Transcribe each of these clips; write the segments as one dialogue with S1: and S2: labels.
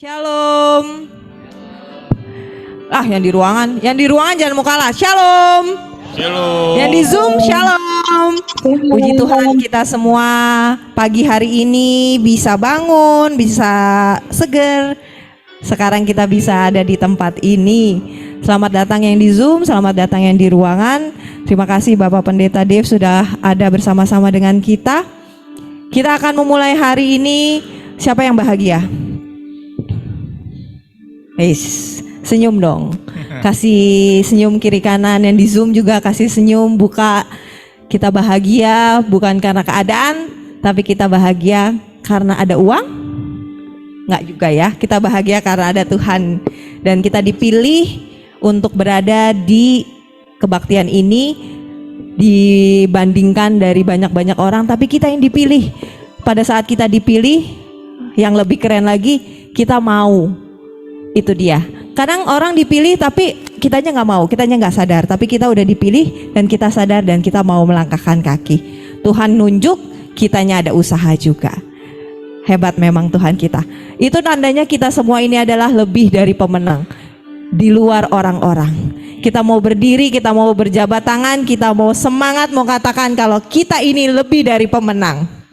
S1: Shalom. Yang di ruangan jangan mau kalah. Shalom.
S2: Shalom.
S1: Yang di Zoom, shalom. Puji Tuhan kita semua pagi hari ini bisa bangun, bisa seger. Sekarang kita bisa ada di tempat ini. Selamat datang yang di Zoom, selamat datang yang di ruangan. Terima kasih Bapak Pendeta Dev sudah ada bersama-sama dengan kita. Kita akan memulai hari ini. Siapa yang bahagia? Senyum dong. Kasih senyum kiri kanan. Yang di Zoom juga kasih senyum. Buka. Kita bahagia bukan karena keadaan, tapi kita bahagia karena ada uang? Enggak juga ya. Kita bahagia karena ada Tuhan. Dan kita dipilih untuk berada di kebaktian ini dibandingkan dari banyak-banyak orang, tapi kita yang dipilih. Pada saat kita dipilih, yang lebih keren lagi, kita mau. Itu dia. Kadang orang dipilih tapi kitanya nggak mau, kitanya nggak sadar. Tapi kita udah dipilih dan kita sadar dan kita mau melangkahkan kaki. Tuhan nunjuk, kitanya ada usaha juga. Hebat memang Tuhan kita. Itu tandanya kita semua ini adalah lebih dari pemenang. Di luar orang-orang. Kita mau berdiri, kita mau berjabat tangan, kita mau semangat, mau katakan kalau kita ini lebih dari pemenang.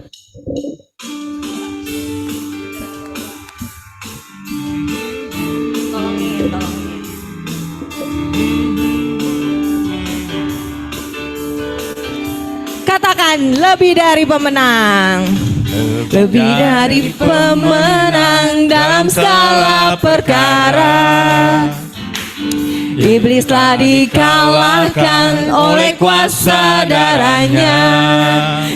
S1: Katakan lebih dari pemenang. Lebih dari pemenang dalam segala perkara. Iblis telah dikalahkan oleh kuasa darahnya.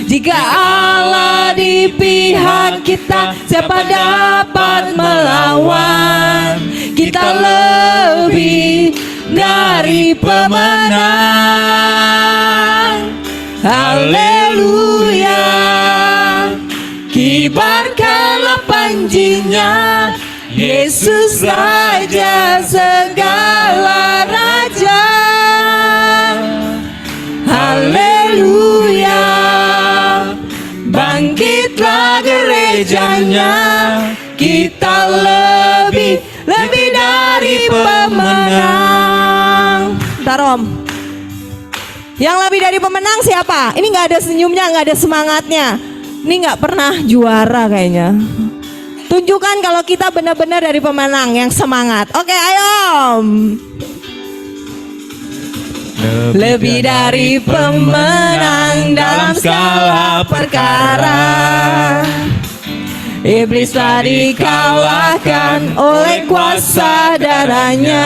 S1: Jika Allah di pihak kita, siapa dapat melawan? Kita lebih dari pemenang. Haleluya. Kibarkanlah panjinya, Yesus Raja segala raja. Haleluya. Bangkitlah gerejanya, kita lebih dari pemenang. Tarom. Yang lebih dari pemenang siapa? Ini nggak ada senyumnya, nggak ada semangatnya. Ini nggak pernah juara kayaknya. Tunjukkan kalau kita benar-benar dari pemenang yang semangat. Oke, ayo. Lebih dari pemenang dalam segala perkara. Iblis telah dikalahkan oleh kuasa darahnya.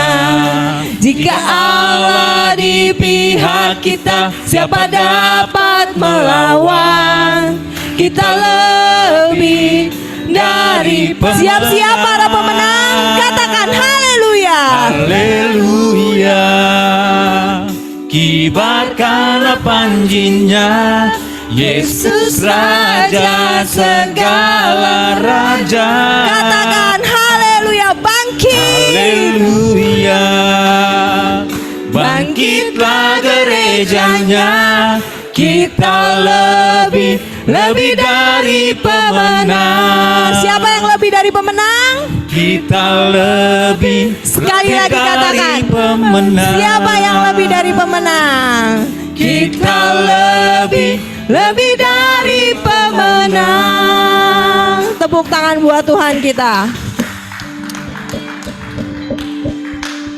S1: Jika Allah di pihak kita, siapa dapat melawan? Kita lebih dari pemenang. Siap-siap para pemenang, katakan haleluya.
S2: Haleluya. Kibarkanlah panjinya, Yesus Raja segala raja.
S1: Katakan haleluya, bangkit.
S2: Haleluya. Bangkitlah gerejanya, kita lebih dari pemenang.
S1: Siapa yang lebih dari pemenang?
S2: Kita lebih.
S1: Sekali lagi katakan,
S2: pemenang.
S1: siapa yang lebih dari pemenang? Kita lebih dari pemenang. Tepuk tangan buat Tuhan kita.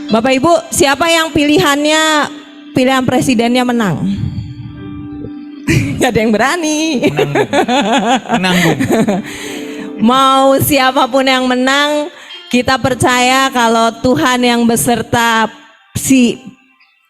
S1: Bapak Ibu, siapa yang pilihan presidennya menang? Gak ada yang berani.
S2: Menanggung.
S1: Mau siapapun yang menang, kita percaya kalau Tuhan yang beserta si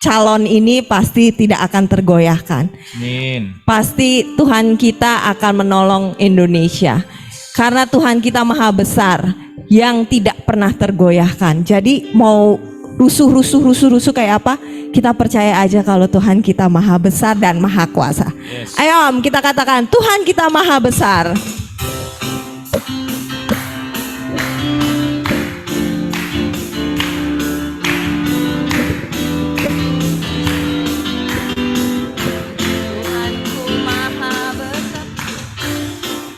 S1: calon ini pasti tidak akan tergoyahkan.
S2: Amin.
S1: Pasti Tuhan kita akan menolong Indonesia. Karena Tuhan kita maha besar yang tidak pernah tergoyahkan. Jadi mau rusuh kayak apa, kita percaya aja kalau Tuhan kita maha besar dan maha kuasa.
S2: Yes.
S1: Ayo kita katakan Tuhan kita maha besar.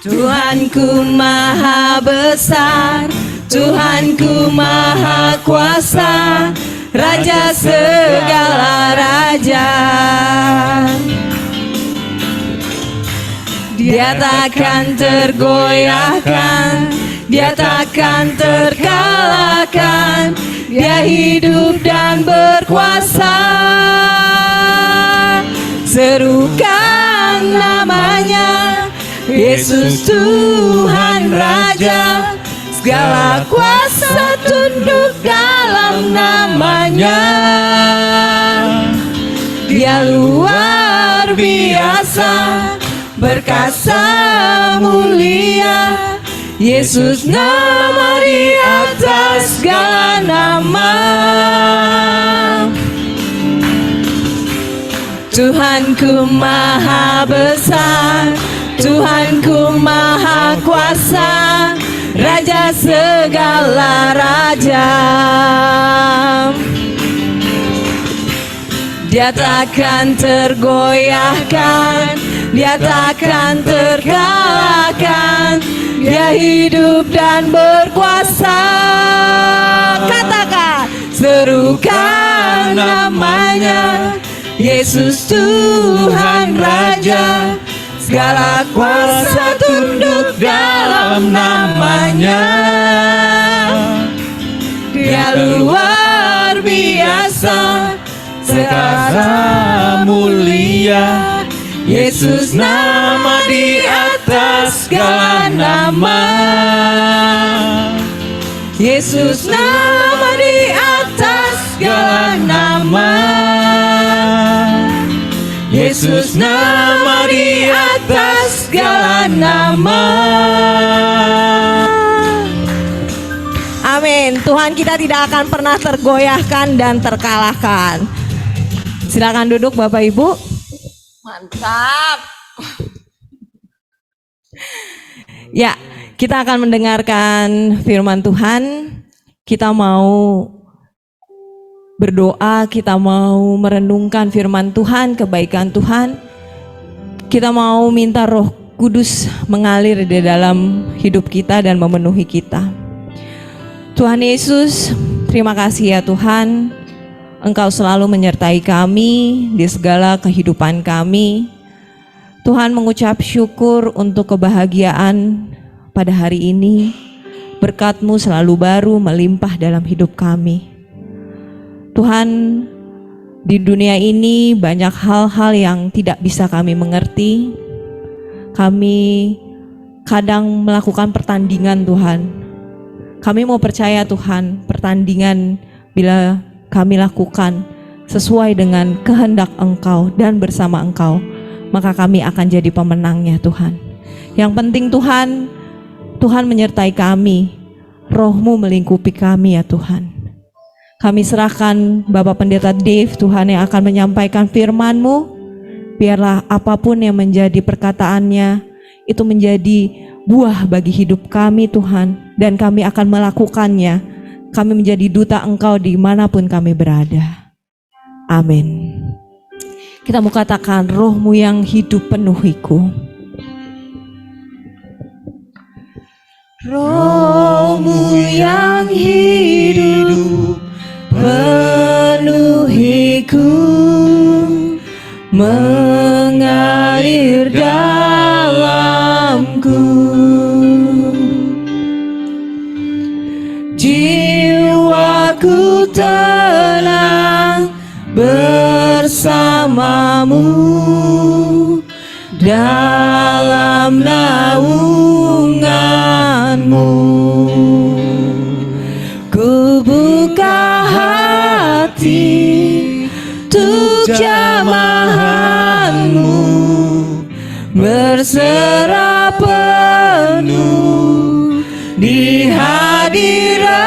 S1: Tuhanku maha besar, Tuhanku Maha Kuasa, Raja segala raja. Dia takkan tergoyahkan, Dia takkan terkalahkan. Dia hidup dan berkuasa. Serukan namanya, Yesus Tuhan Raja. Segala kuasa tunduk dalam namanya. Dia luar biasa, perkasa mulia. Yesus nama di atas segala nama. Tuhanku Maha Besar, Tuhanku Maha Kuasa, Raja segala raja. Dia takkan tergoyahkan, Dia takkan terkalahkan. Dia hidup dan berkuasa. Katakan, serukan namanya, Yesus Tuhan Raja. Segala kuasa tunduk dalam namanya. Dia luar biasa, perkasa mulia. Yesus nama di atas segala nama. Yesus nama di atas segala nama. Yesus nama di atas segala nama. Amin. Tuhan kita tidak akan pernah tergoyahkan dan terkalahkan. Silakan duduk Bapak Ibu. Mantap. Ya, kita akan mendengarkan firman Tuhan. Kita mau berdoa, kita mau merenungkan firman Tuhan, kebaikan Tuhan. Kita mau minta Roh Kudus mengalir di dalam hidup kita dan memenuhi kita. Tuhan Yesus, terima kasih ya Tuhan. Engkau selalu menyertai kami di segala kehidupan kami. Tuhan mengucap syukur untuk kebahagiaan pada hari ini. Berkat-Mu selalu baru melimpah dalam hidup kami. Tuhan, di dunia ini banyak hal-hal yang tidak bisa kami mengerti. Kami kadang melakukan pertandingan Tuhan. Kami mau percaya Tuhan, pertandingan bila kami lakukan sesuai dengan kehendak Engkau dan bersama Engkau, maka kami akan jadi pemenangnya Tuhan. Yang penting Tuhan, Tuhan menyertai kami, Roh-Mu melingkupi kami ya Tuhan. Kami serahkan Bapak Pendeta Dave Tuhan yang akan menyampaikan firman-Mu. Biarlah apapun yang menjadi perkataannya itu menjadi buah bagi hidup kami Tuhan, dan kami akan melakukannya. Kami menjadi duta Engkau dimanapun kami berada. Amin. Kita mau katakan, Roh-Mu yang hidup penuhiku. Roh-Mu yang hidup penuhiku, mengalir dalamku. Jiwaku tenang bersamamu dalam naunganmu. Ku buka hati untuk jamahanmu, berserah penuh di hadiratmu.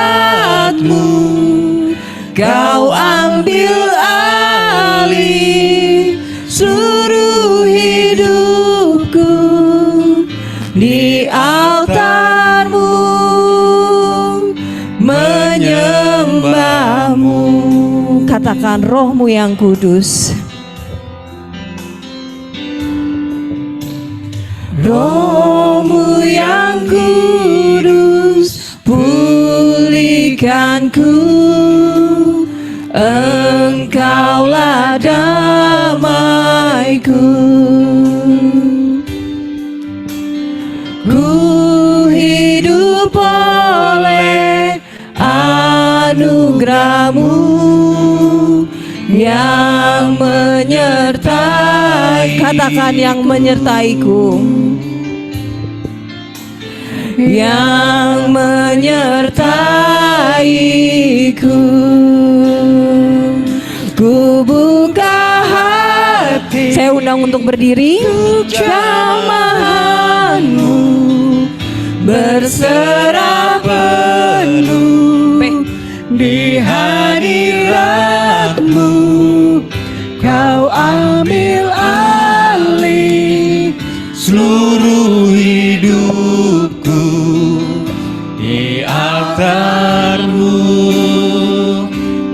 S1: Kau ambil alih seluruh hidupku di altarmu, menyembahmu. Katakan, Roh-Mu yang kudus. Roh-Mu yang kudus Engkaulah damaiku. Ku hidup oleh anugerah-Mu yang menyertai. Katakan yang menyertaiku. Yang menyertaiku. Ku buka hati. Saya undang untuk berdiri. Jamahanmu berserah penuh di hadirat-Mu. Kau ambil alih
S2: Seluruh hidupku di altar-Mu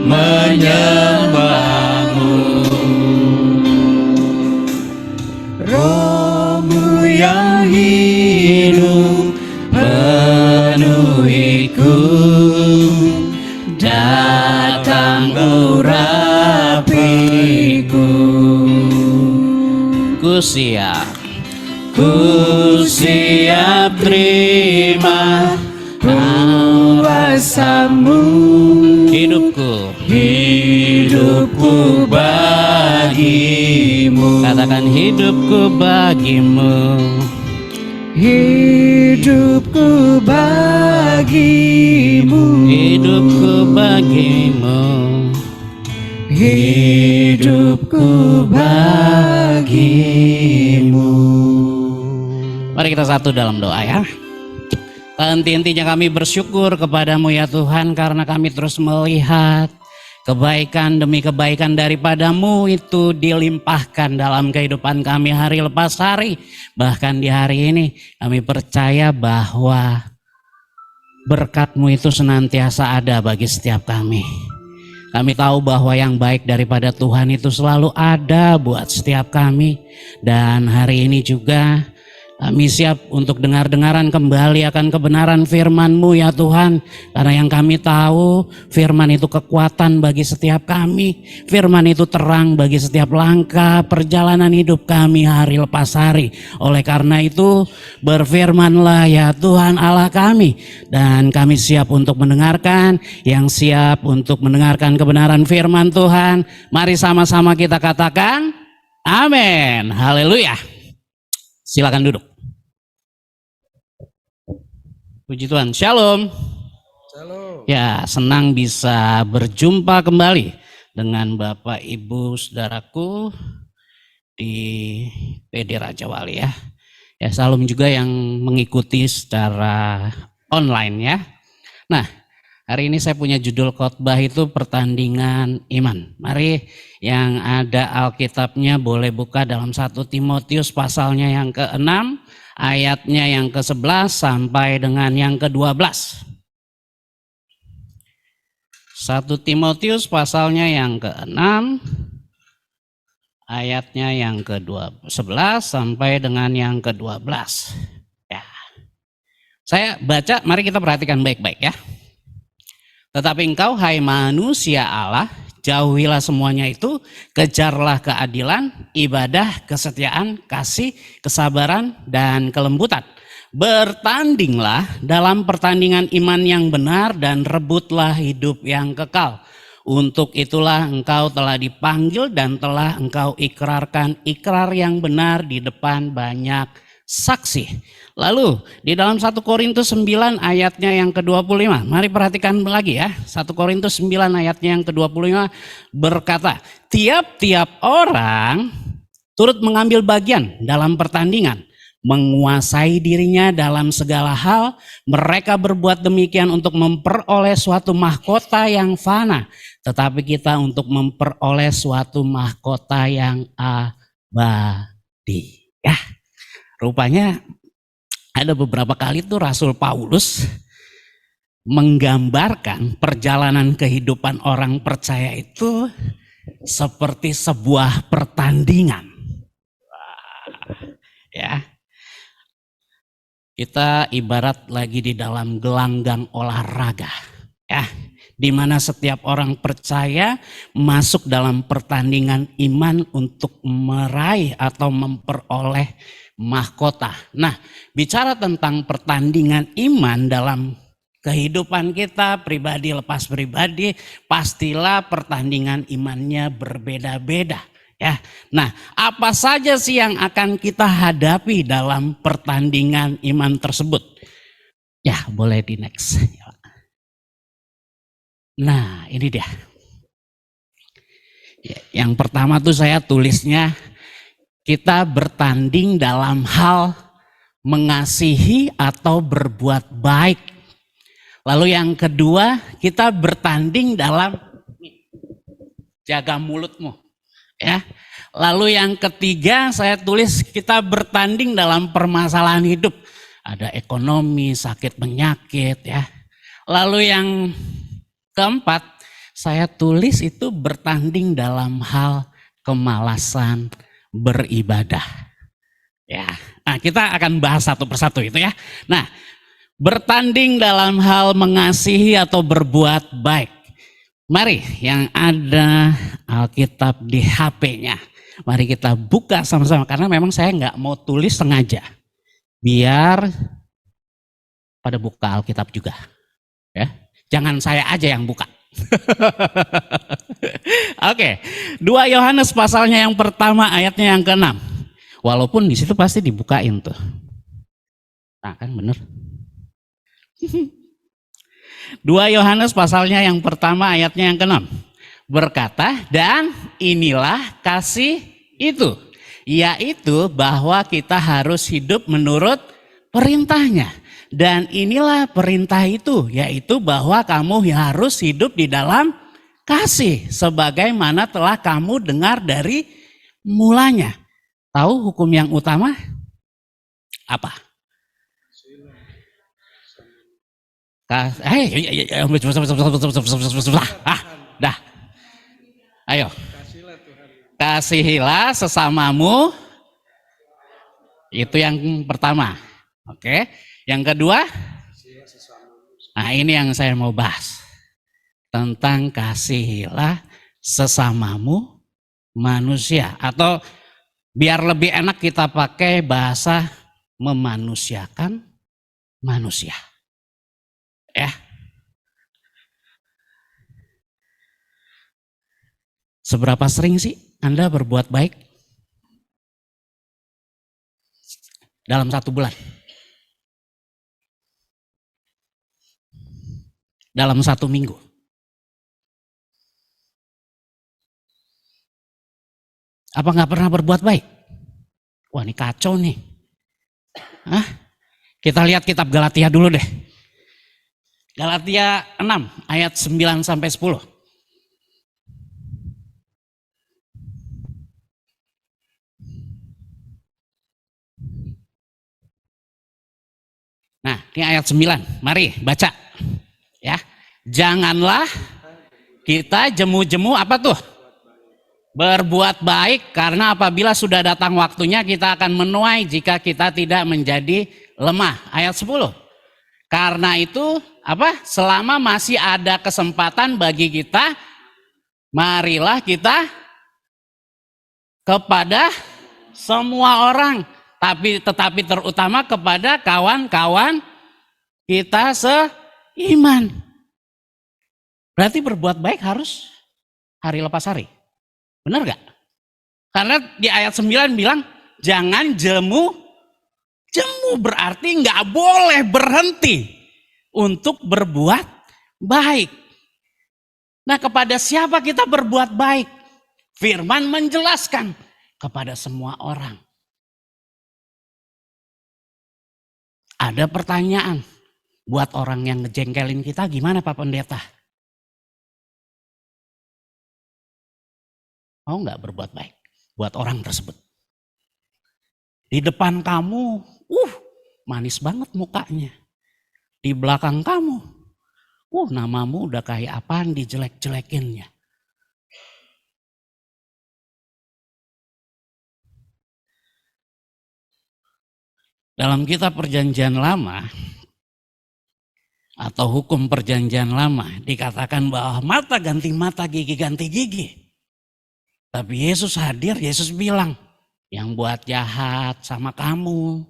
S2: menyembah-Mu. Roh-Mu yang hidup penuhiku, datang urapiku. Ku siap terima kuasa-Mu. Hidupku bagi-Mu. Katakan hidupku bagi-Mu. Hidupku bagi-Mu. Hidupku bagi-Mu. Hidupku bagi-Mu. Mari kita satu dalam doa ya. Henti-hentinya kami bersyukur kepadamu ya Tuhan, karena kami terus melihat kebaikan demi kebaikan daripada-Mu itu dilimpahkan dalam kehidupan kami hari lepas hari. Bahkan di hari ini kami percaya bahwa berkat-Mu itu senantiasa ada bagi setiap kami. Kami tahu bahwa yang baik daripada Tuhan itu selalu ada buat setiap kami. Dan hari ini juga kami siap untuk dengar-dengaran kembali akan kebenaran firman-Mu ya Tuhan. Karena yang kami tahu firman itu kekuatan bagi setiap kami. Firman itu terang bagi setiap langkah perjalanan hidup kami hari lepas hari. Oleh karena itu berfirmanlah ya Tuhan Allah kami. Dan kami siap untuk mendengarkan. Yang siap untuk mendengarkan kebenaran firman Tuhan. Mari sama-sama kita katakan amin. Haleluya. Silakan duduk. Puji Tuhan. Shalom. Shalom. Ya, senang bisa berjumpa kembali dengan Bapak Ibu Saudaraku di PD Raja Wali ya. Ya, salam juga yang mengikuti secara online ya. Nah, hari ini saya punya judul khotbah itu pertandingan iman. Mari yang ada Alkitabnya boleh buka dalam 1 Timotius pasalnya yang ke-6, ayatnya yang ke-11 sampai dengan yang ke-12. 1 Timotius pasalnya yang ke-6, ayatnya yang ke-11 sampai dengan yang ke-12. Ya. Saya baca, mari kita perhatikan baik-baik ya. Tetapi engkau hai manusia Allah, jauhilah semuanya itu, kejarlah keadilan, ibadah, kesetiaan, kasih, kesabaran, dan kelembutan. Bertandinglah dalam pertandingan iman yang benar dan rebutlah hidup yang kekal. Untuk itulah engkau telah dipanggil dan telah engkau ikrarkan ikrar yang benar di depan banyak saksi. Lalu di dalam 1 Korintus 9 ayatnya yang ke-25. Mari perhatikan lagi ya. 1 Korintus 9 ayatnya yang ke-25 berkata, tiap-tiap orang turut mengambil bagian dalam pertandingan, menguasai dirinya dalam segala hal. Mereka berbuat demikian untuk memperoleh suatu mahkota yang fana, tetapi kita untuk memperoleh suatu mahkota yang abadi. Ya, rupanya ada beberapa kali tuh Rasul Paulus menggambarkan perjalanan kehidupan orang percaya itu seperti sebuah pertandingan. Ya, kita ibarat lagi di dalam gelanggang olahraga. Ya, di mana setiap orang percaya masuk dalam pertandingan iman untuk meraih atau memperoleh mahkota. Nah, bicara tentang pertandingan iman dalam kehidupan kita pribadi lepas pribadi, pastilah pertandingan imannya berbeda-beda. Ya, nah apa saja sih yang akan kita hadapi dalam pertandingan iman tersebut? Ya, boleh di next. Nah, ini dia. Yang pertama tuh saya tulisnya kita bertanding dalam hal mengasihi atau berbuat baik. Lalu yang kedua, kita bertanding dalam jaga mulutmu. Ya. Lalu yang ketiga saya tulis kita bertanding dalam permasalahan hidup. Ada ekonomi, sakit penyakit ya. Lalu yang keempat saya tulis itu bertanding dalam hal kemalasan beribadah. Ya. Nah, kita akan bahas satu persatu itu ya. Nah, bertanding dalam hal mengasihi atau berbuat baik. Mari yang ada Alkitab di HP-nya. Mari kita buka sama-sama karena memang saya nggak mau tulis sengaja. Biar pada buka Alkitab juga. Ya. Jangan saya aja yang buka. Oke, 2 Yohanes pasalnya yang pertama ayatnya yang ke-6. Walaupun di situ pasti dibukain tuh. Nah kan bener. 2 Yohanes pasalnya yang pertama ayatnya yang ke-6. Berkata, dan inilah kasih itu. Yaitu bahwa kita harus hidup menurut perintahnya. Dan inilah perintah itu. Yaitu bahwa kamu harus hidup di dalam kasih. Sebagaimana telah kamu dengar dari mulanya. Tahu hukum yang utama? Apa? Dah. Ayo. Kasihilah sesamamu. Itu yang pertama. Oke. Yang kedua. Nah, ini yang saya mau bahas. Tentang kasihilah sesamamu manusia. Atau biar lebih enak kita pakai bahasa memanusiakan manusia. Ya. Seberapa sering sih Anda berbuat baik? Dalam 1 bulan. Dalam 1 minggu. Apa nggak pernah berbuat baik? Wah, ini kacau nih. Hah? Kita lihat kitab Galatia dulu deh. Galatia 6 ayat 9 sampai 10. Nah, ini ayat 9. Mari baca. Ya. Janganlah kita jemu-jemu apa tuh? Berbuat baik, karena apabila sudah datang waktunya kita akan menuai jika kita tidak menjadi lemah. Ayat 10. Karena itu apa? Selama masih ada kesempatan bagi kita, marilah kita kepada semua orang, tetapi terutama kepada kawan-kawan kita seiman. Berarti berbuat baik harus hari lepas hari. Benar gak? Karena di ayat 9 bilang jangan jemu berarti gak boleh berhenti untuk berbuat baik. Nah, kepada siapa kita berbuat baik? Firman menjelaskan kepada semua orang. Ada pertanyaan buat orang yang ngejengkelin kita, gimana Pak Pendeta? Mau nggak berbuat baik buat orang tersebut? Di depan kamu, manis banget mukanya. Di belakang kamu, namamu udah kayak apaan dijelek-jelekinnya. Dalam kitab Perjanjian Lama, atau hukum perjanjian lama dikatakan bahwa mata ganti mata, gigi ganti gigi. Tapi Yesus hadir, Yesus bilang, yang buat jahat sama kamu,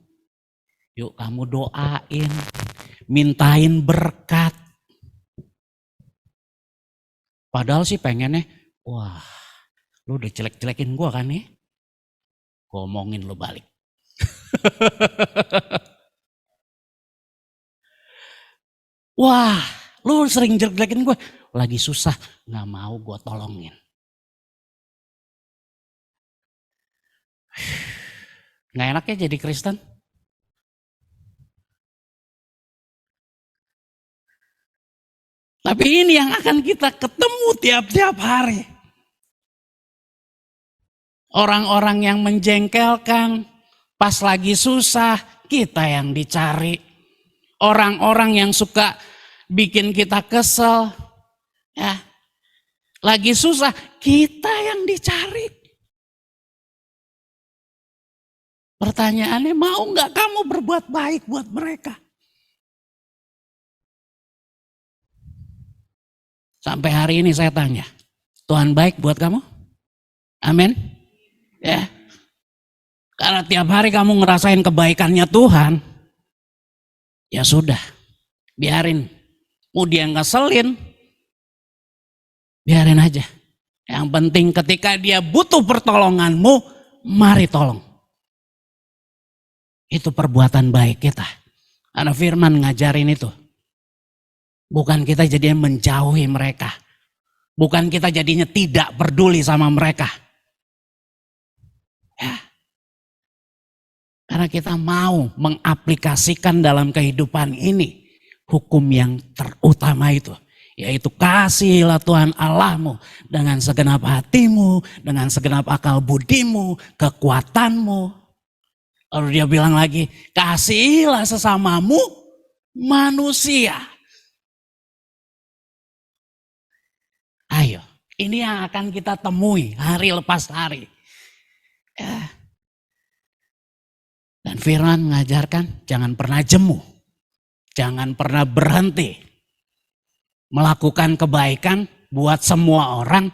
S2: yuk kamu doain, mintain berkat. Padahal sih pengennya, wah lu udah jelek-jelekin gua kan nih, gua omongin lu balik. Wah, lu sering jelek-jelekin gue. Lagi susah, gak mau gue tolongin. Gak enak ya jadi Kristen? Tapi ini yang akan kita ketemu tiap-tiap hari. Orang-orang yang menjengkelkan, pas lagi susah, kita yang dicari. Orang-orang yang suka bikin kita kesel, ya, lagi susah, kita yang dicari. Pertanyaannya, mau nggak kamu berbuat baik buat mereka? Sampai hari ini saya tanya, Tuhan baik buat kamu? Amin. Ya, karena tiap hari kamu ngerasain kebaikannya Tuhan, ya sudah, biarin. Mau dia ngeselin, biarin aja. Yang penting ketika dia butuh pertolonganmu, mari tolong. Itu perbuatan baik kita. Karena firman ngajarin itu. Bukan kita jadinya menjauhi mereka. Bukan kita jadinya tidak peduli sama mereka. Ya. Karena kita mau mengaplikasikan dalam kehidupan ini hukum yang terutama itu. Yaitu kasihilah Tuhan Allahmu dengan segenap hatimu, dengan segenap akal budimu, kekuatanmu. Lalu dia bilang lagi, kasihilah sesamamu manusia. Ayo, ini yang akan kita temui hari lepas hari. Ya. Dan firman mengajarkan jangan pernah jemu. Jangan pernah berhenti melakukan kebaikan buat semua orang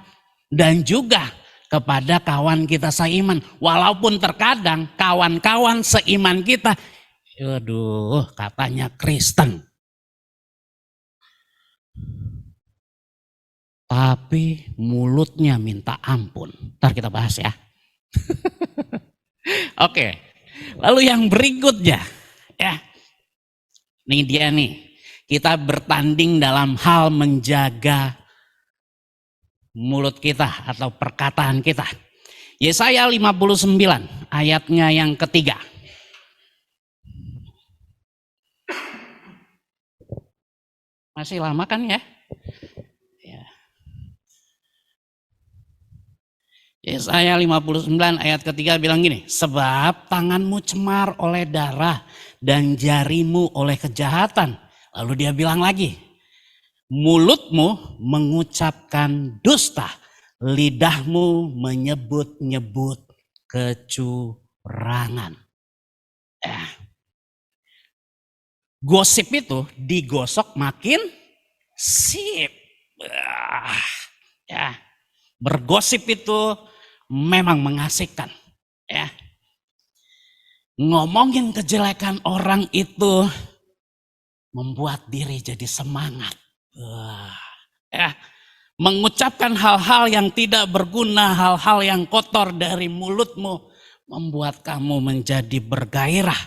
S2: dan juga kepada kawan kita seiman. Walaupun terkadang kawan-kawan seiman kita, aduh katanya Kristen. Tapi mulutnya minta ampun. Ntar kita bahas ya. Oke, lalu yang berikutnya. Ya, ini dia nih. Kita bertanding dalam hal menjaga mulut kita atau perkataan kita. Yesaya 59 ayatnya yang ketiga. Masih lama kan ya? Yesaya 59 ayat ketiga bilang gini, sebab tanganmu cemar oleh darah dan jarimu oleh kejahatan. Lalu dia bilang lagi, mulutmu mengucapkan dusta, lidahmu menyebut-nyebut kecurangan. Gosip itu digosok makin sip. Ya, bergosip itu memang mengasihkan, ya. Ngomongin kejelekan orang itu membuat diri jadi semangat. Ya, mengucapkan hal-hal yang tidak berguna, hal-hal yang kotor dari mulutmu membuat kamu menjadi bergairah.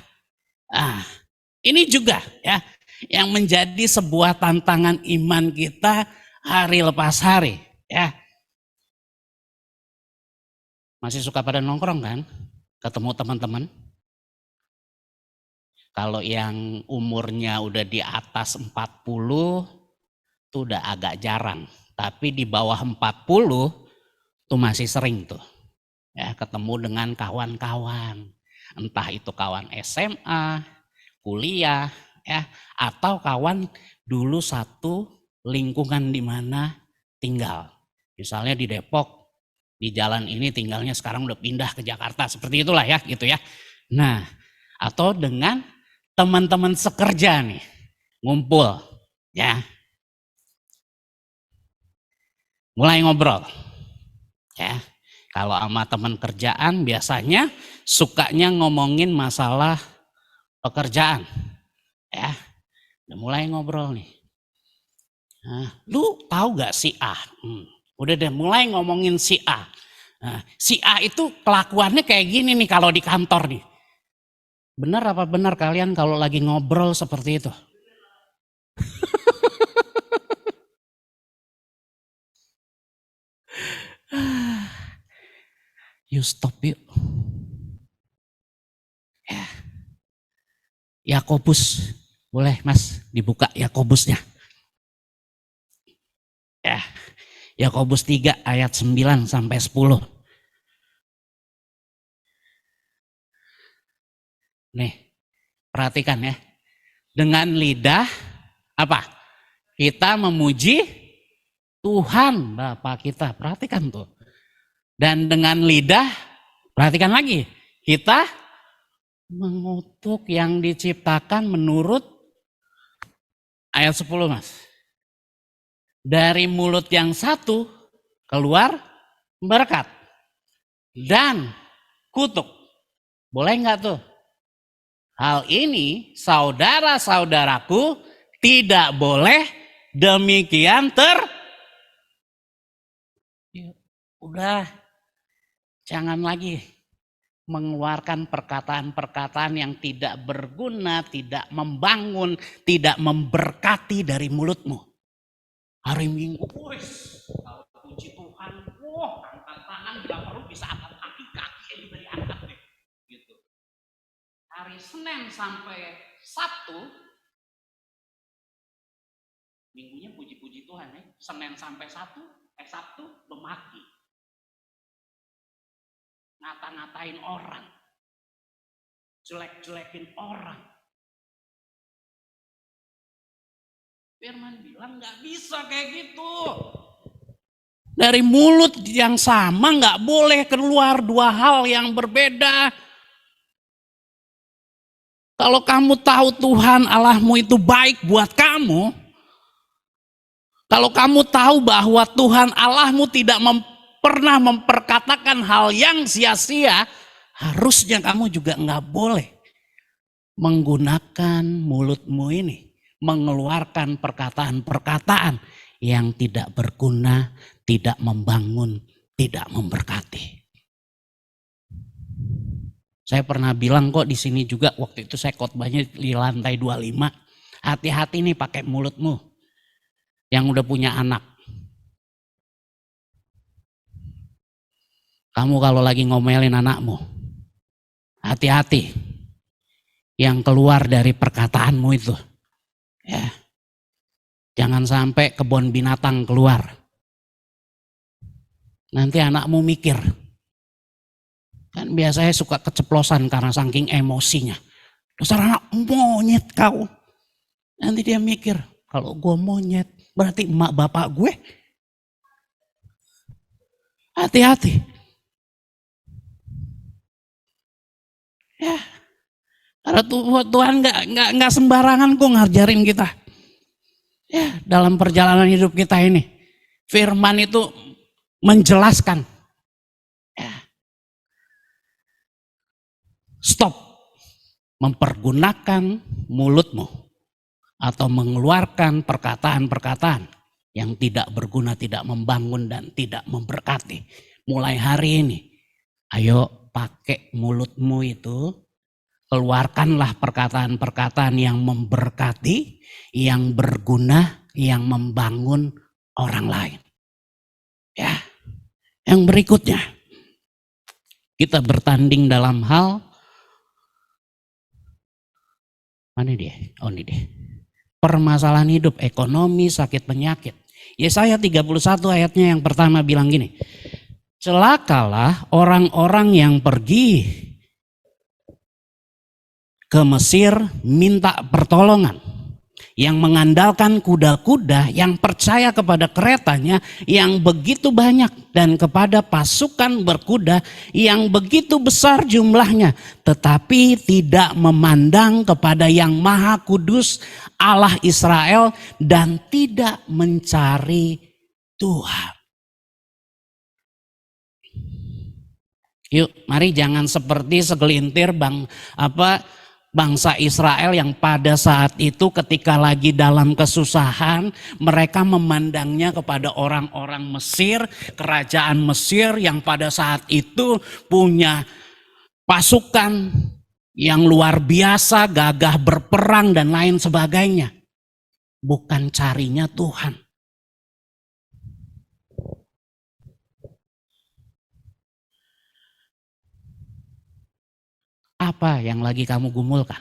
S2: Ini juga ya yang menjadi sebuah tantangan iman kita hari lepas hari, ya. Masih suka pada nongkrong kan? Ketemu teman-teman? Kalau yang umurnya udah di atas 40 tuh udah agak jarang. Tapi di bawah 40 tuh masih sering tuh. Ya, ketemu dengan kawan-kawan. Entah itu kawan SMA, kuliah, ya, atau kawan dulu satu lingkungan di mana tinggal. Misalnya di Depok. Di jalan ini tinggalnya sekarang udah pindah ke Jakarta. Seperti itulah ya gitu ya. Nah, atau dengan teman-teman sekerja nih. Ngumpul. Ya. Mulai ngobrol. Ya. Kalau sama teman kerjaan biasanya sukanya ngomongin masalah pekerjaan. Ya. Udah mulai ngobrol nih. Nah, lu tahu gak si A? Udah deh mulai ngomongin si A. Nah, si A itu kelakuannya kayak gini nih kalau di kantor nih. Benar apa benar kalian kalau lagi ngobrol seperti itu? You stop yuk. Ya. Yakobus, boleh Mas dibuka Yakobusnya. Ya. Yakobus 3 ayat 9 sampai 10. Nih, perhatikan ya. Dengan lidah apa? Kita memuji Tuhan Bapa kita. Perhatikan tuh. Dan dengan lidah, perhatikan lagi. Kita mengutuk yang diciptakan menurut ayat 10 Mas. Dari mulut yang satu keluar berkat dan kutuk. Boleh nggak tuh? Hal ini saudara-saudaraku tidak boleh demikian Udah, jangan lagi mengeluarkan perkataan-perkataan yang tidak berguna, tidak membangun, tidak memberkati dari mulutmu. Hari Minggu, kalau puji Tuhan, angkat tangan nggak perlu bisa angkat kaki juga diangkat deh, gitu. Hari Senin sampai Sabtu, minggunya puji-puji Tuhan ya. Senin sampai Sabtu memaki. Ngata-ngatain orang. Jelek-jelekin orang. Firman bilang gak bisa kayak gitu. Dari mulut yang sama gak boleh keluar dua hal yang berbeda. Kalau kamu tahu Tuhan Allahmu itu baik buat kamu, kalau kamu tahu bahwa Tuhan Allahmu tidak pernah memperkatakan hal yang sia-sia, harusnya kamu juga nggak boleh menggunakan mulutmu ini, mengeluarkan perkataan-perkataan yang tidak berguna, tidak membangun, tidak memberkati. Saya pernah bilang kok di sini juga waktu itu saya khotbahnya di lantai 25, hati-hati nih pakai mulutmu yang udah punya anak. Kamu kalau lagi ngomelin anakmu, hati-hati yang keluar dari perkataanmu itu. Ya. Jangan sampai kebun binatang keluar. Nanti anakmu mikir. Kan biasanya suka keceplosan karena saking emosinya. Dasar anak monyet kau. Nanti dia mikir, kalau gue monyet berarti emak bapak gue. Hati-hati. Ya, karena Tuhan nggak sembarangan kok ngajarin kita. Ya, dalam perjalanan hidup kita ini, Firman itu menjelaskan. Ya. Stop mempergunakan mulutmu atau mengeluarkan perkataan-perkataan yang tidak berguna, tidak membangun dan tidak memberkati. Mulai hari ini, ayo pakai mulutmu itu, keluarkanlah perkataan-perkataan yang memberkati, yang berguna, yang membangun orang lain. Ya, yang berikutnya, kita bertanding dalam hal, mana dia? Oh ini dia. Permasalahan hidup, ekonomi, sakit penyakit. Yesaya 31 ayatnya yang pertama bilang gini, celakalah orang-orang yang pergi ke Mesir minta pertolongan, yang mengandalkan kuda-kuda, yang percaya kepada keretanya yang begitu banyak dan kepada pasukan berkuda yang begitu besar jumlahnya, tetapi tidak memandang kepada yang Maha Kudus Allah Israel dan tidak mencari Tuhan. Yuk, mari jangan seperti segelintir bangsa Israel yang pada saat itu ketika lagi dalam kesusahan, mereka memandangnya kepada orang-orang Mesir, kerajaan Mesir yang pada saat itu punya pasukan yang luar biasa, gagah berperang dan lain sebagainya. Bukan carinya Tuhan. Apa yang lagi kamu gumulkan?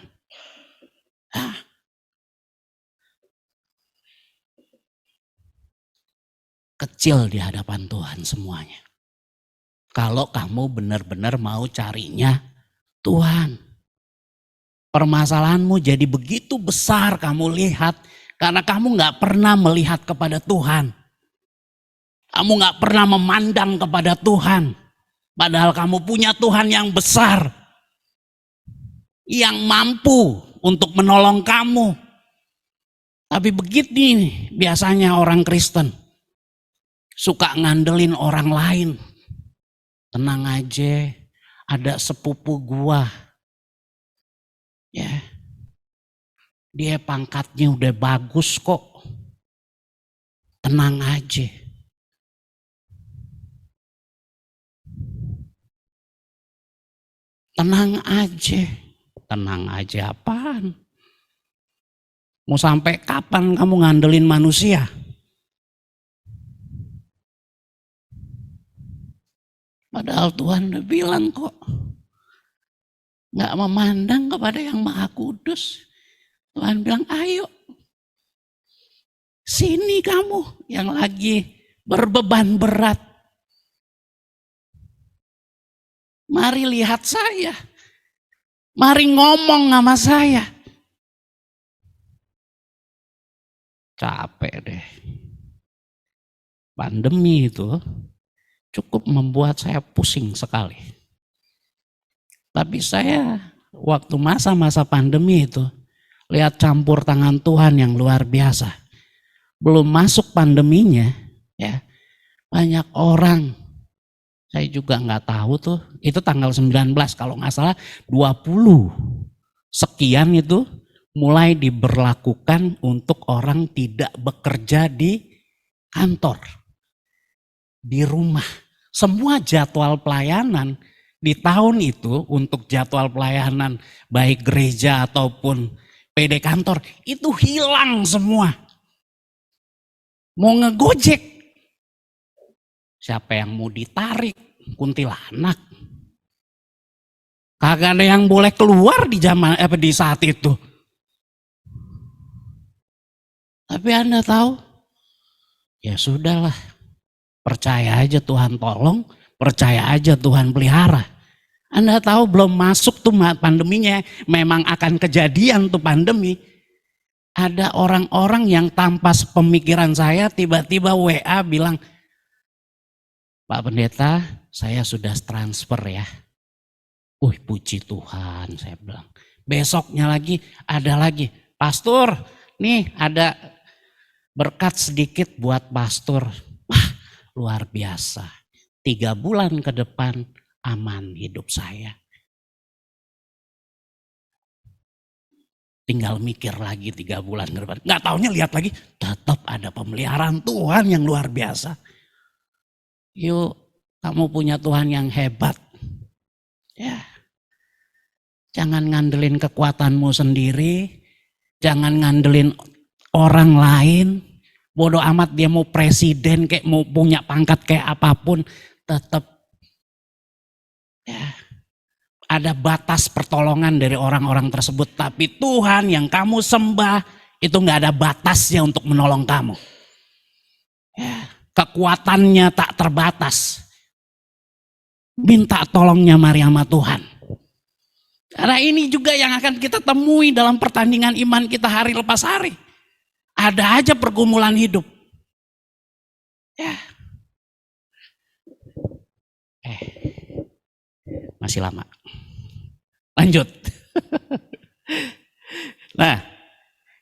S2: Kecil di hadapan Tuhan semuanya. Kalau kamu benar-benar mau carinya Tuhan. Permasalahanmu jadi begitu besar kamu lihat karena kamu gak pernah melihat kepada Tuhan. Kamu gak pernah memandang kepada Tuhan. Padahal kamu punya Tuhan yang besar. Yang mampu untuk menolong kamu. Tapi begini biasanya orang Kristen. Suka ngandelin orang lain. Tenang aja, ada sepupu gua. Ya. Dia pangkatnya udah bagus kok. Tenang aja. Tenang aja. Tenang aja apaan? Mau sampai kapan kamu ngandelin manusia? Padahal Tuhan udah bilang kok. Gak memandang kepada yang Maha Kudus. Tuhan bilang ayo. Sini kamu yang lagi berbeban berat. Mari lihat saya. Mari ngomong sama saya. Capek deh. Pandemi itu cukup membuat saya pusing sekali. Tapi saya waktu masa-masa pandemi itu lihat campur tangan Tuhan yang luar biasa. Belum masuk pandeminya ya, banyak orang. Saya juga nggak tahu tuh, itu tanggal 19 kalau nggak salah 20 sekian itu mulai diberlakukan untuk orang tidak bekerja di kantor, di rumah. Semua jadwal pelayanan di tahun itu untuk jadwal pelayanan baik gereja ataupun PD kantor itu hilang semua. Mau ngegojek. Siapa yang mau ditarik? Kuntilanak. Kagak ada yang boleh keluar di saat itu. Tapi Anda tahu? Ya sudahlah. Percaya aja Tuhan tolong, percaya aja Tuhan pelihara. Anda tahu belum masuk tuh pandeminya, memang akan kejadian tuh pandemi. Ada orang-orang yang tanpa pemikiran saya tiba-tiba WA bilang, Pak Pendeta, saya sudah transfer ya. Puji Tuhan, saya bilang. Besoknya lagi, ada lagi. Pastor, nih ada berkat sedikit buat pastor. Wah, luar biasa. 3 bulan ke depan aman hidup saya. Tinggal mikir lagi 3 bulan ke depan. Nggak taunya lihat lagi, tetap ada pemeliharaan Tuhan yang luar biasa. Yuk, kamu punya Tuhan yang hebat. Ya. Jangan ngandelin kekuatanmu sendiri. Jangan ngandelin orang lain. Bodoh amat dia mau presiden, kayak mau punya pangkat kayak apapun. Tetap ya, ada batas pertolongan dari orang-orang tersebut. Tapi Tuhan yang kamu sembah itu gak ada batasnya untuk menolong kamu. Ya. Kekuatannya tak terbatas. Minta tolongnya mari sama Tuhan. Karena ini juga yang akan kita temui dalam pertandingan iman kita hari lepas hari. Ada aja pergumulan hidup. Ya. Masih lama. Lanjut. Nah,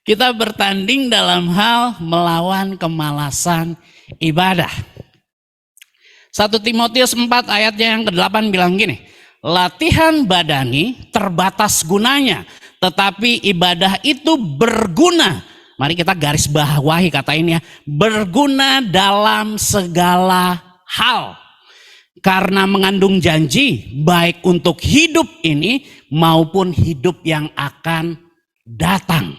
S2: kita bertanding dalam hal melawan kemalasan ibadah. 1 Timotius 4 ayatnya yang ke-8 bilang gini, latihan badani terbatas gunanya, tetapi ibadah itu berguna. Mari kita garis bawahi kata ini ya, berguna dalam segala hal. Karena mengandung janji baik untuk hidup ini maupun hidup yang akan datang.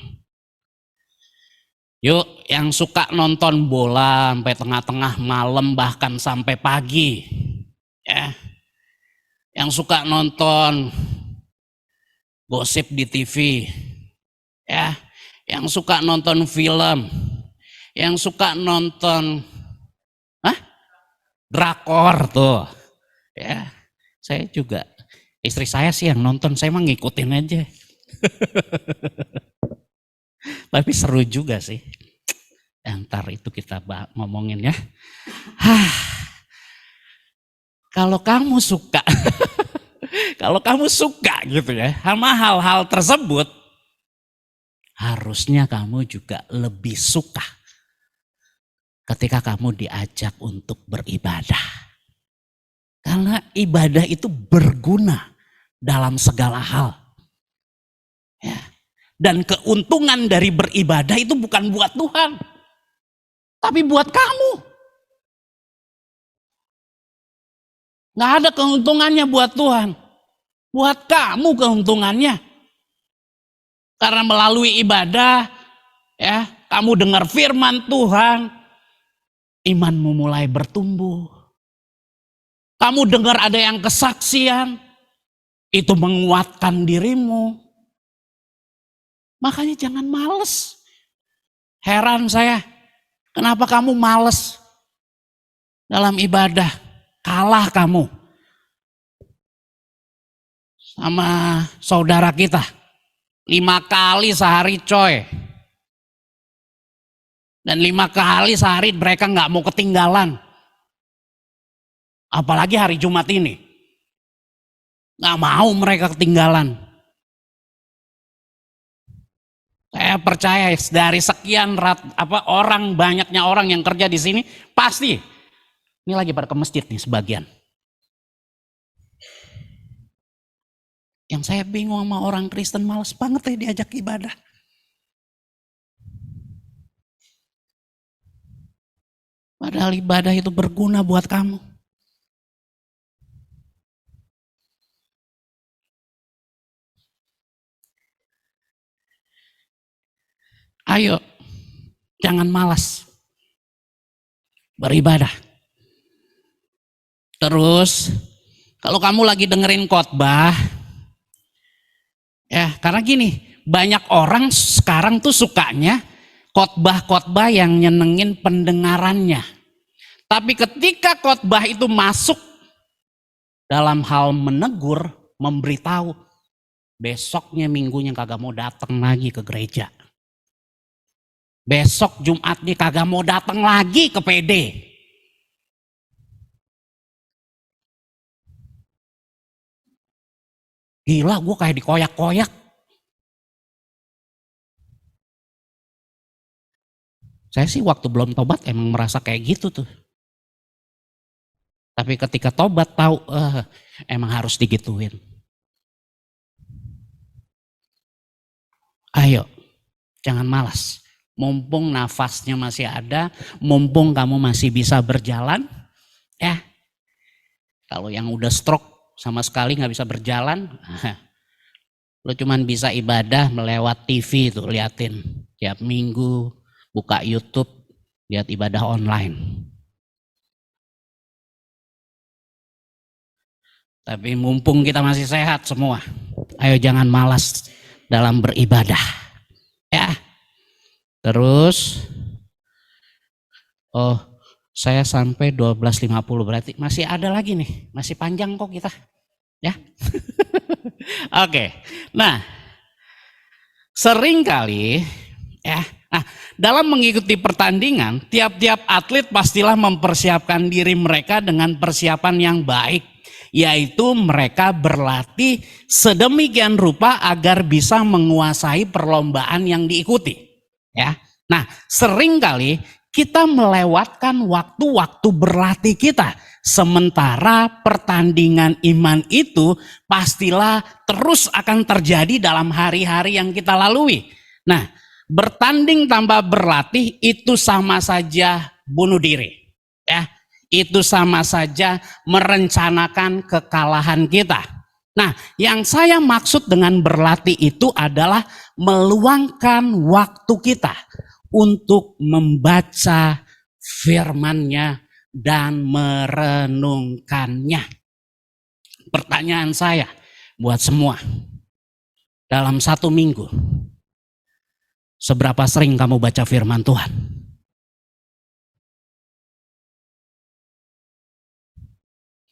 S2: Yuk, yang suka nonton bola sampai tengah-tengah malam bahkan sampai pagi, ya. Yang suka nonton gosip di TV, ya. Yang suka nonton film, yang suka nonton drakor tuh, ya. Saya juga, istri saya sih yang nonton, saya mah ngikutin aja. Tapi seru juga sih. Ntar itu kita ngomongin ya. Kalau kamu suka, kalau kamu suka gitu ya sama hal-hal tersebut, harusnya kamu juga lebih suka ketika kamu diajak untuk beribadah. Karena ibadah itu berguna dalam segala hal. Ya. Dan keuntungan dari beribadah itu bukan buat Tuhan, tapi buat kamu. Nggak ada keuntungannya buat Tuhan, buat kamu keuntungannya. Karena melalui ibadah, ya, kamu dengar firman Tuhan, imanmu mulai bertumbuh. Kamu dengar ada yang kesaksian, itu menguatkan dirimu. Makanya jangan males. Heran saya, kenapa kamu males dalam ibadah? Kalah kamu sama saudara kita 5 kali sehari coy. Dan 5 kali sehari mereka nggak mau ketinggalan. Apalagi hari Jumat ini. Nggak mau mereka ketinggalan. Saya percaya dari sekian banyaknya orang yang kerja di sini, pasti ini lagi pada ke masjid nih sebagian. Yang saya bingung sama orang Kristen, males banget ya diajak ibadah. Padahal ibadah itu berguna buat kamu. Ayo, jangan malas beribadah. Terus, kalau kamu lagi dengerin khotbah, ya karena gini, banyak orang sekarang tuh sukanya khotbah-khotbah yang nyenengin pendengarannya. Tapi ketika khotbah itu masuk dalam hal menegur, memberitahu, besoknya minggunya kagak mau datang lagi ke gereja. Besok Jumatnya kagak mau datang lagi ke PD. Gila, gue kayak dikoyak-koyak. Saya sih waktu belum tobat emang merasa kayak gitu tuh. Tapi ketika tobat tahu emang harus digituin. Ayo, jangan malas. Mumpung nafasnya masih ada, mumpung kamu masih bisa berjalan, ya. Kalau yang udah stroke sama sekali nggak bisa berjalan, lo cuman bisa ibadah melewat TV tuh, liatin tiap minggu, buka YouTube, lihat ibadah online. Tapi mumpung kita masih sehat semua, ayo jangan malas dalam beribadah, ya. Terus, saya sampai 12.50, berarti masih ada lagi nih, masih panjang kok kita, ya. Oke, nah sering kali ya Nah, dalam mengikuti pertandingan, tiap-tiap atlet pastilah mempersiapkan diri mereka dengan persiapan yang baik, yaitu mereka berlatih sedemikian rupa agar bisa menguasai perlombaan yang diikuti. Ya, nah seringkali kita melewatkan waktu-waktu berlatih kita, sementara pertandingan iman itu pastilah terus akan terjadi dalam hari-hari yang kita lalui. Nah, bertanding tanpa berlatih itu sama saja bunuh diri. Ya, itu sama saja merencanakan kekalahan kita. Nah, yang saya maksud dengan berlatih itu adalah meluangkan waktu kita untuk membaca firman-Nya dan merenungkannya. Pertanyaan saya buat semua, dalam 1 minggu, seberapa sering kamu baca firman Tuhan?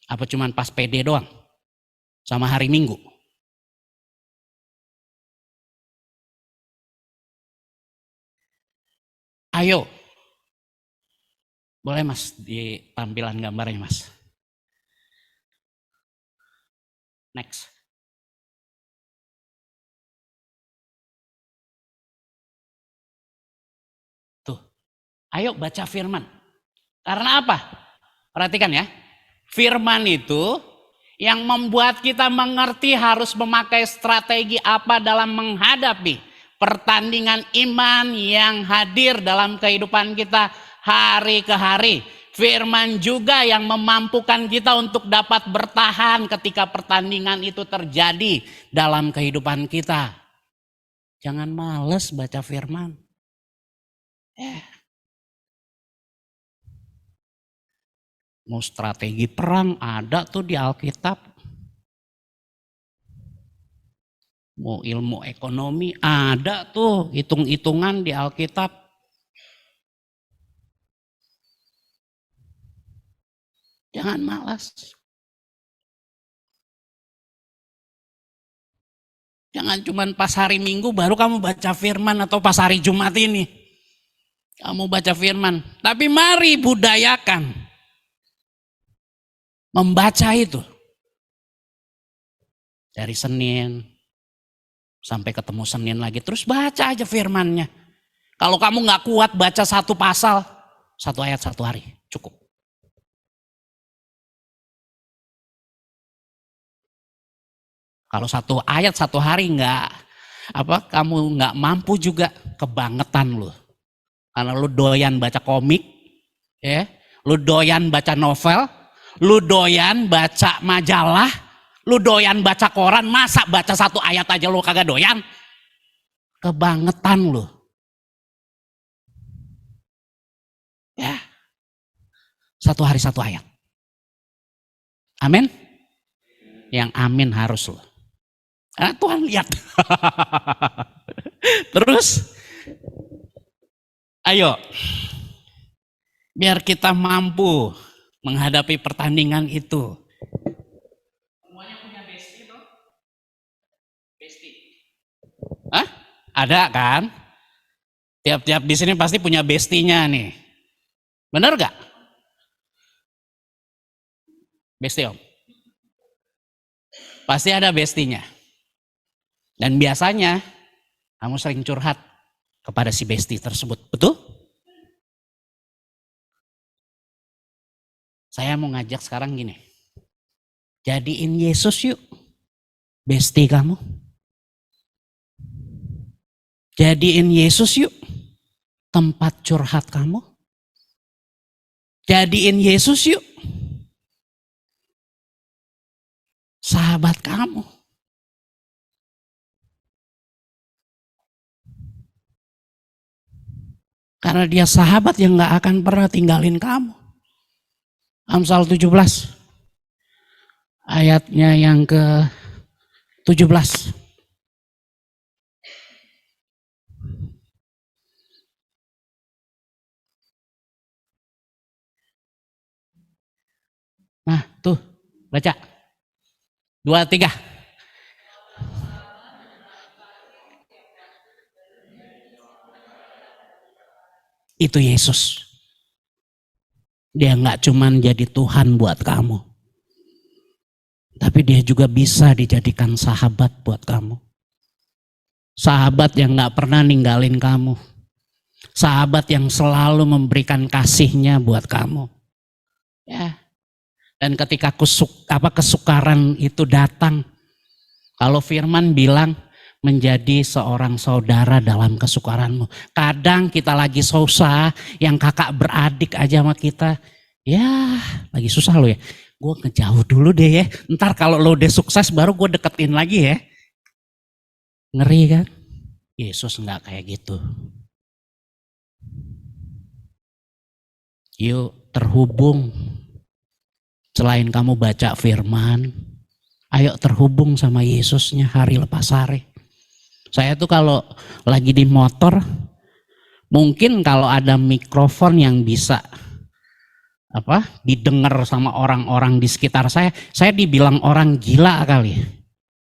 S2: Apa cuman pas PD doang? Sama hari Minggu? Ayo. Boleh Mas di tampilan gambarnya Mas. Next. Tuh. Ayo baca firman. Karena apa? Perhatikan ya. Firman itu yang membuat kita mengerti harus memakai strategi apa dalam menghadapi pertandingan iman yang hadir dalam kehidupan kita hari ke hari. Firman juga yang memampukan kita untuk dapat bertahan ketika pertandingan itu terjadi dalam kehidupan kita. Jangan males baca firman. Mau strategi perang ada tuh di Alkitab. Mau ilmu ekonomi ada tuh, hitung-hitungan di Alkitab. Jangan malas. Jangan cuma pas hari Minggu baru kamu baca firman atau pas hari Jumat ini. Kamu baca firman. Tapi mari budayakan membaca itu. Dari Senin sampai ketemu Senin lagi. Terus baca aja firmannya. Kalau kamu gak kuat baca 1 pasal, 1 ayat 1 hari. Cukup. Kalau 1 ayat 1 hari kamu nggak mampu juga, kebangetan lu. Karena lu doyan baca komik, ya, lu doyan baca novel, lu doyan baca majalah, lu doyan baca koran, masa baca 1 ayat aja lu kagak doyan? Kebangetan lu. Ya. 1 hari 1 ayat. Amin? Yang amin harus lu. Karena Tuhan lihat. Terus, ayo, biar kita mampu menghadapi pertandingan itu. Semuanya punya bestie dong? Bestie. Hah? Ada kan? Tiap-tiap di sini pasti punya bestinya nih. Bener gak? Bestie om? Pasti ada bestinya. Dan biasanya kamu sering curhat kepada si bestie tersebut, betul? Saya mau ngajak sekarang gini, jadiin Yesus yuk bestie kamu. Jadiin Yesus yuk tempat curhat kamu. Jadiin Yesus yuk sahabat kamu. Karena dia sahabat yang gak akan pernah tinggalin kamu. Amsal 17 ayatnya yang ke-17. Nah tuh baca 2, 3. Itu Yesus. Dia nggak cuman jadi Tuhan buat kamu, tapi dia juga bisa dijadikan sahabat buat kamu. Sahabat yang nggak pernah ninggalin kamu. Sahabat yang selalu memberikan kasihnya buat kamu. Ya. Dan ketika kesukaran itu datang, kalau Firman bilang menjadi seorang saudara dalam kesukaranmu. Kadang kita lagi susah, yang kakak beradik aja sama kita, ya lagi susah lo ya. Gue ngejauh dulu deh ya. Ntar kalau lo udah sukses baru gue deketin lagi ya. Ngeri kan? Yesus nggak kayak gitu. Yuk terhubung. Selain kamu baca firman, ayo terhubung sama Yesusnya hari lepas hari. Saya tuh kalau lagi di motor, mungkin kalau ada mikrofon yang bisa didengar sama orang-orang di sekitar saya dibilang orang gila kali.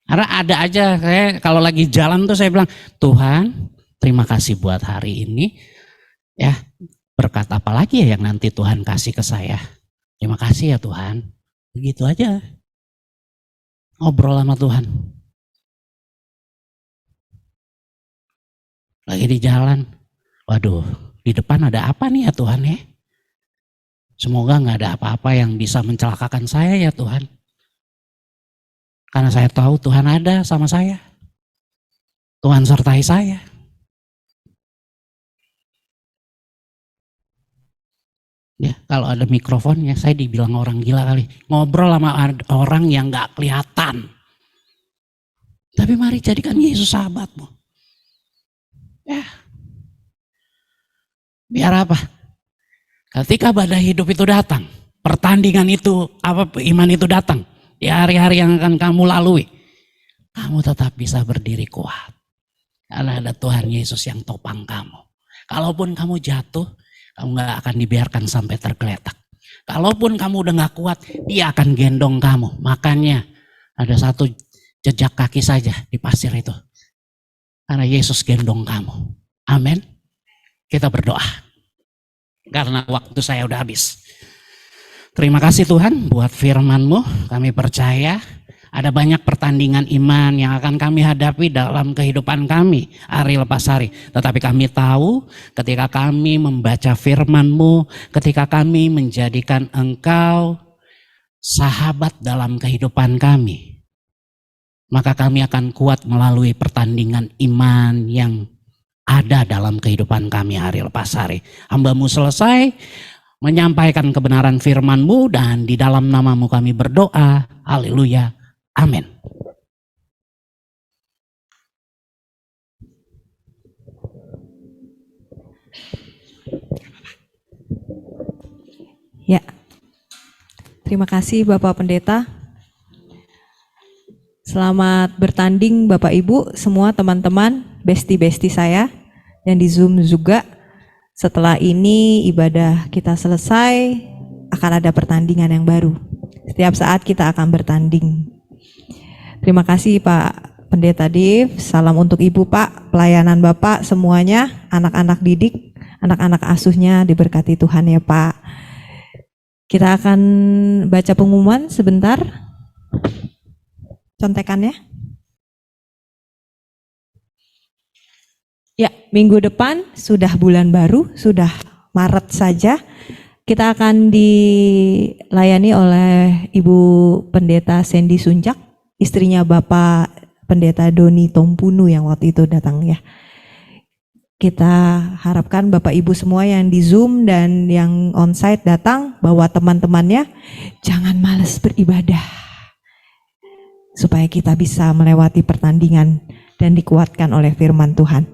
S2: Karena ada aja, saya kalau lagi jalan tuh saya bilang, Tuhan terima kasih buat hari ini. Ya, berkat apa lagi ya yang nanti Tuhan kasih ke saya. Terima kasih ya Tuhan. Begitu aja. Ngobrol sama Tuhan. Lagi di jalan. Waduh, di depan ada apa nih ya Tuhan ya? Semoga gak ada apa-apa yang bisa mencelakakan saya ya Tuhan. Karena saya tahu Tuhan ada sama saya. Tuhan sertai saya. Ya, kalau ada mikrofonnya saya dibilang orang gila kali. Ngobrol sama orang yang gak kelihatan. Tapi mari jadikan Yesus sahabatmu. Ya. Biar apa? Ketika badai hidup itu datang, pertandingan itu, iman itu datang. Di hari-hari yang akan kamu lalui, kamu tetap bisa berdiri kuat. Karena ada Tuhan Yesus yang topang kamu. Kalaupun kamu jatuh, kamu gak akan dibiarkan sampai tergeletak. Kalaupun kamu udah gak kuat, dia akan gendong kamu. Makanya ada satu jejak kaki saja di pasir itu. Karena Yesus gendong kamu. Amin. Kita berdoa. Karena waktu saya udah habis. Terima kasih Tuhan buat firman-Mu. Kami percaya ada banyak pertandingan iman yang akan kami hadapi dalam kehidupan kami hari lepas hari. Tetapi kami tahu ketika kami membaca firman-Mu, ketika kami menjadikan Engkau sahabat dalam kehidupan kami, maka kami akan kuat melalui pertandingan iman yang ada dalam kehidupan kami hari lepas hari. Hamba-Mu selesai menyampaikan kebenaran firman-Mu dan di dalam nama-Mu kami berdoa. Haleluya. Amin.
S1: Ya, terima kasih Bapak Pendeta. Selamat bertanding Bapak Ibu, semua teman-teman, besti-besti saya yang di Zoom juga. Setelah ini ibadah kita selesai, akan ada pertandingan yang baru. Setiap saat kita akan bertanding. Terima kasih Pak Pendeta Dev, salam untuk Ibu Pak, pelayanan Bapak semuanya, anak-anak didik, anak-anak asuhnya diberkati Tuhan ya Pak. Kita akan baca pengumuman sebentar, contekannya. Ya, minggu depan sudah bulan baru, sudah Maret saja, kita akan dilayani oleh Ibu Pendeta Sandy Sunjak, istrinya Bapak Pendeta Doni Tompunu yang waktu itu datang ya. Kita harapkan Bapak Ibu semua yang di Zoom dan yang onsite datang, bawa teman-temannya, jangan malas beribadah. Supaya kita bisa melewati pertandingan dan dikuatkan oleh firman Tuhan.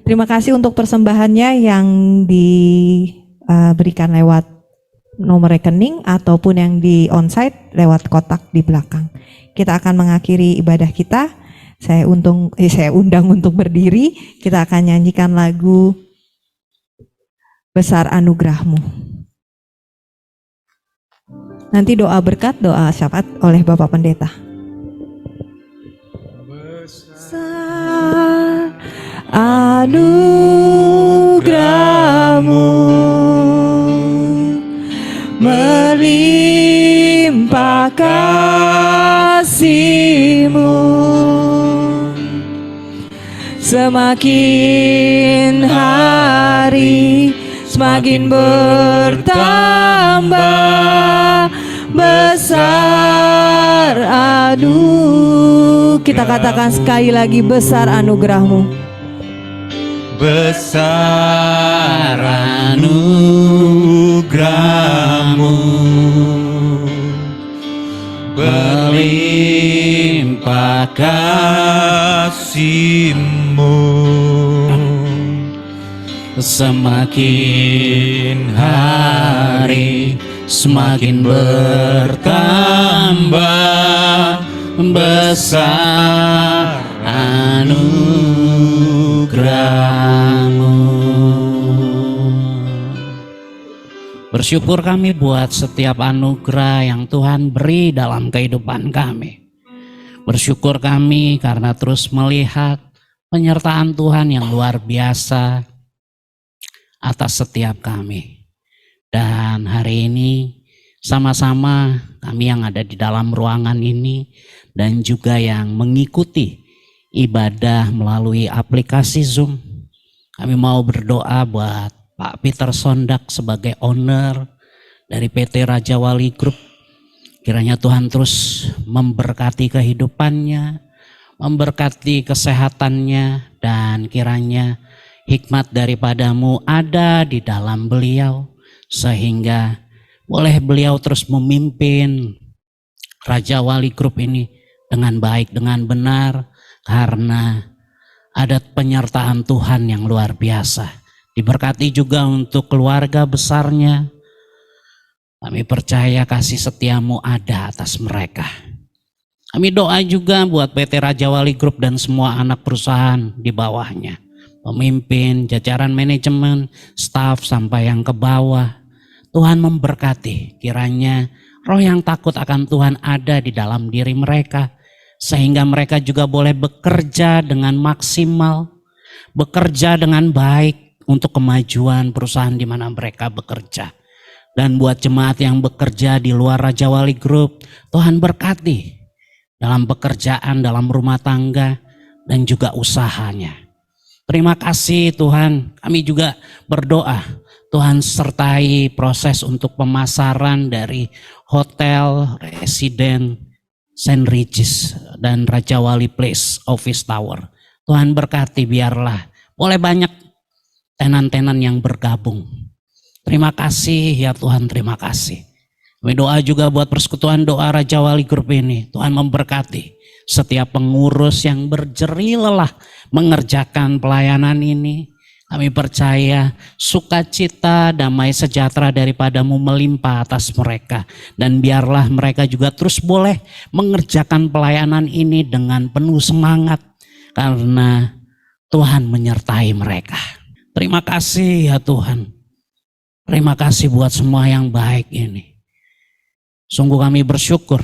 S1: Terima kasih untuk persembahannya yang diberikan lewat nomor rekening ataupun yang di onsite lewat kotak di belakang. Kita akan mengakhiri ibadah kita. Saya undang untuk berdiri. Kita akan nyanyikan lagu Besar Anugerah-Mu. Nanti doa berkat, doa syafaat oleh Bapak Pendeta. Besar anugerah-Mu Semakin hari semakin bertambah besar kita katakan sekali lagi, besar anugerah-Mu.
S2: Besar anugerah-Mu, berlimpah kasih-Mu, semakin hari semakin bertambah besar anugerah-Mu. Bersyukur kami buat setiap anugerah yang Tuhan beri dalam kehidupan kami. Bersyukur kami karena terus melihat penyertaan Tuhan yang luar biasa atas setiap kami. Dan hari ini sama-sama kami yang ada di dalam ruangan ini dan juga yang mengikuti ibadah melalui aplikasi Zoom, kami mau berdoa buat Pak Peter Sondak sebagai owner dari PT Raja Wali Group. Kiranya Tuhan terus memberkati kehidupannya, memberkati kesehatannya, dan kiranya hikmat daripada-Mu ada di dalam beliau, sehingga boleh beliau terus memimpin Raja Wali Group ini dengan baik, dengan benar, karena ada penyertaan Tuhan yang luar biasa. Diberkati juga untuk keluarga besarnya. Kami percaya kasih setia-Mu ada atas mereka. Kami doa juga buat PT Raja Wali Group dan semua anak perusahaan di bawahnya. Pemimpin, jajaran manajemen, staf sampai yang ke bawah. Tuhan memberkati, kiranya roh yang takut akan Tuhan ada di dalam diri mereka. Sehingga mereka juga boleh bekerja dengan maksimal, bekerja dengan baik untuk kemajuan perusahaan di mana mereka bekerja. Dan buat jemaat yang bekerja di luar Raja Wali Group, Tuhan berkati dalam pekerjaan, dalam rumah tangga, dan juga usahanya. Terima kasih Tuhan, kami juga berdoa Tuhan sertai proses untuk pemasaran dari hotel, residen, St. Regis dan Raja Wali Place Office Tower. Tuhan berkati, biarlah boleh banyak tenan-tenan yang bergabung. Terima kasih ya Tuhan, terima kasih. Kami doa juga buat persekutuan doa Raja Wali Group ini. Tuhan memberkati setiap pengurus yang berjerih lelah mengerjakan pelayanan ini. Kami percaya sukacita, damai sejahtera daripada-Mu melimpah atas mereka. Dan biarlah mereka juga terus boleh mengerjakan pelayanan ini dengan penuh semangat. Karena Tuhan menyertai mereka. Terima kasih ya Tuhan. Terima kasih buat semua yang baik ini. Sungguh kami bersyukur.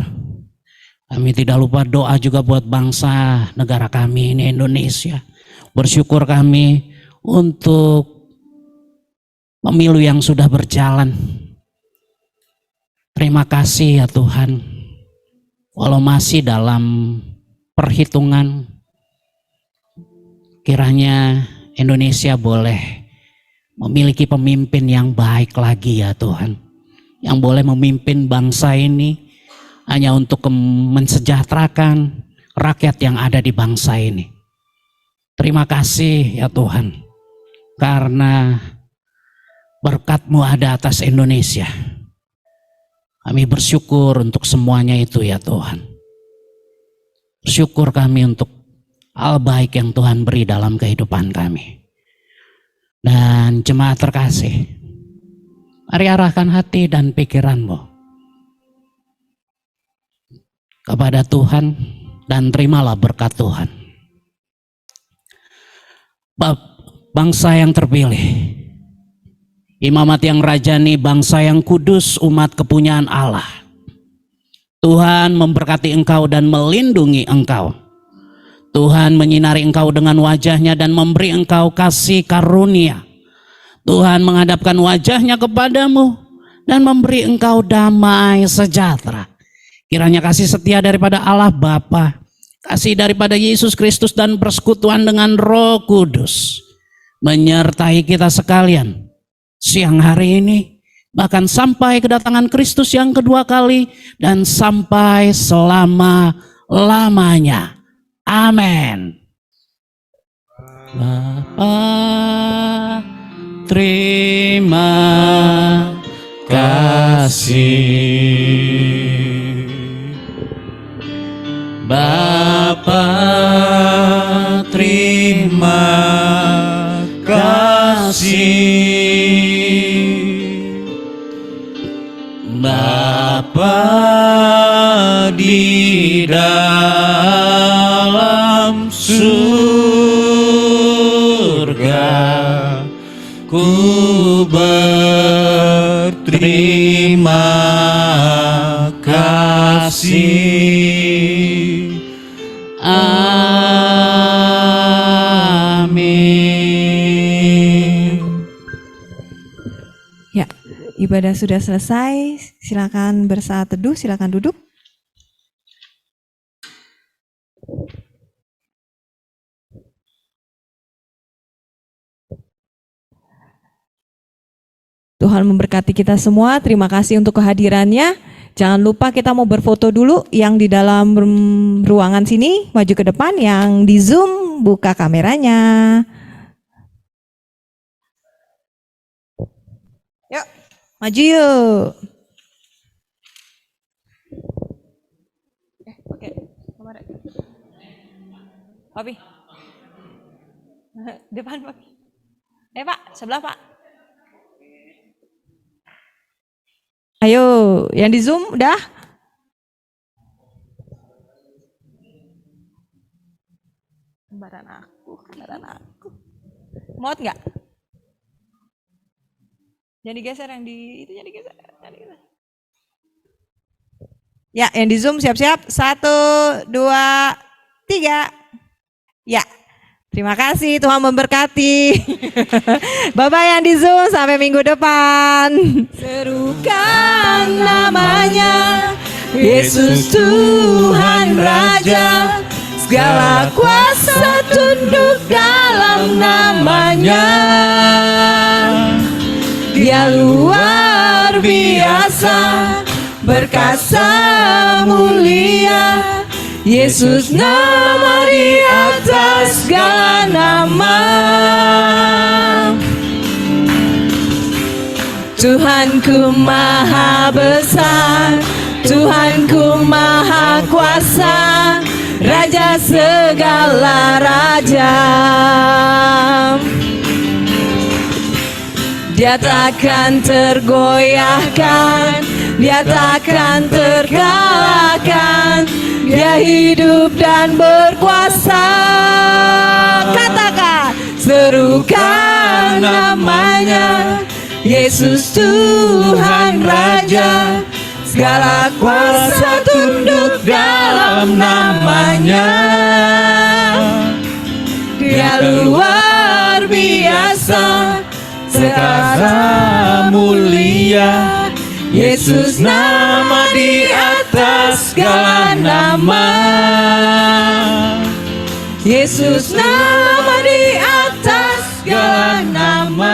S2: Kami tidak lupa doa juga buat bangsa negara kami ini Indonesia. Bersyukur kami untuk pemilu yang sudah berjalan. Terima kasih ya Tuhan. Walau masih dalam perhitungan, kiranya Indonesia boleh memiliki pemimpin yang baik lagi ya Tuhan. Yang boleh memimpin bangsa ini hanya untuk mensejahterakan rakyat yang ada di bangsa ini. Terima kasih ya Tuhan. Karena berkat-Mu ada atas Indonesia. Kami bersyukur untuk semuanya itu ya Tuhan. Bersyukur kami untuk hal baik yang Tuhan beri dalam kehidupan kami. Dan jemaat terkasih, mari arahkan hati dan pikiran-Mu kepada Tuhan dan terimalah berkat Tuhan. Bangsa yang terpilih, imamat yang rajani, bangsa yang kudus, umat kepunyaan Allah. Tuhan memberkati engkau dan melindungi engkau. Tuhan menyinari engkau dengan wajahnya dan memberi engkau kasih karunia. Tuhan menghadapkan wajahnya kepadamu dan memberi engkau damai sejahtera. Kiranya kasih setia daripada Allah Bapa, kasih daripada Yesus Kristus dan persekutuan dengan Roh Kudus menyertai kita sekalian siang hari ini, bahkan sampai kedatangan Kristus yang kedua kali dan sampai selama-lamanya. Amin. Bapa, terima kasih. Bapa, terima kasih. Bapa di dalam surga, ku berterima kasih. Amin.
S1: Ya, ibadah sudah selesai. Silakan bersaat teduh, silakan duduk. Tuhan memberkati kita semua. Terima kasih untuk kehadirannya. Jangan lupa kita mau berfoto dulu. Yang di dalam ruangan sini maju ke depan, yang di Zoom buka kameranya. Yuk, maju yuk. Oke, kamera. Papi. Depan, Papi. Pak, sebelah, Pak. Ayo, yang di Zoom udah? Gambaran aku. Muat nggak? Jangan digeser, yang di itu jangan digeser. Ya, yang di Zoom siap-siap. 1, 2, 3. Ya. Terima kasih, Tuhan memberkati. Bapak yang di Zoom sampai minggu depan. Serukan namanya, Yesus Tuhan Raja. Segala kuasa tunduk dalam namanya. Dia luar biasa, berkasa mulia. Yesus nama di atas segala nama. Tuhanku maha besar, Tuhanku maha kuasa, Raja segala raja. Dia takkan tergoyahkan, dia takkan terkalahkan. Dia hidup dan berkuasa. Katakan, serukan namanya, Yesus Tuhan Raja. Segala kuasa tunduk dalam namanya. Dia luar biasa, segala mulia. Yesus nama di atas segala nama. Yesus nama di atas segala nama.